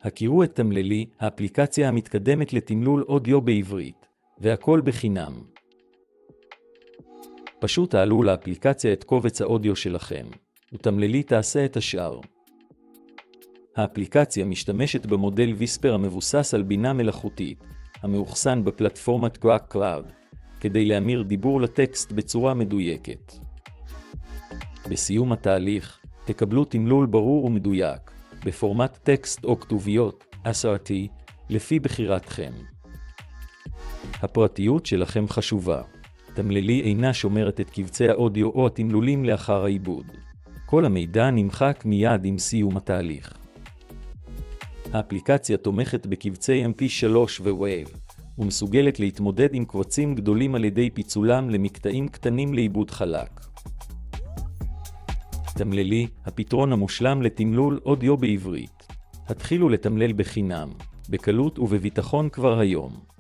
הכירו את תמללי, האפליקציה המתקדמת לתמלול אודיו בעברית, והכל בחינם. פשוט תעלו לאפליקציה את קובץ האודיו שלכם, ותמללי תעשה את השאר. האפליקציה משתמשת במודל ויספר המבוסס על בינה מלאכותית, המאוחסן בפלטפורמת Grok Cloud, כדי להמיר דיבור לטקסט בצורה מדויקת. בסיום התהליך, תקבלו תמלול ברור ומדויק, בפורמט טקסט או כתוביות, SRT, לפי בחירתכם. הפרטיות שלכם חשובה. תמללי אינה שומרת את קבצי האודיו או התמלולים לאחר העיבוד. כל המידע נמחק מיד עם סיום התהליך. האפליקציה תומכת בקבצי MP3 ו-WAV, ומסוגלת להתמודד עם קבצים גדולים על ידי פיצולם למקטעים קטנים לעיבוד חלק. תמללי, הפתרון המושלם לתמלול אודיו בעברית. התחילו לתמלל בחינם, בקלות ובביטחון כבר היום.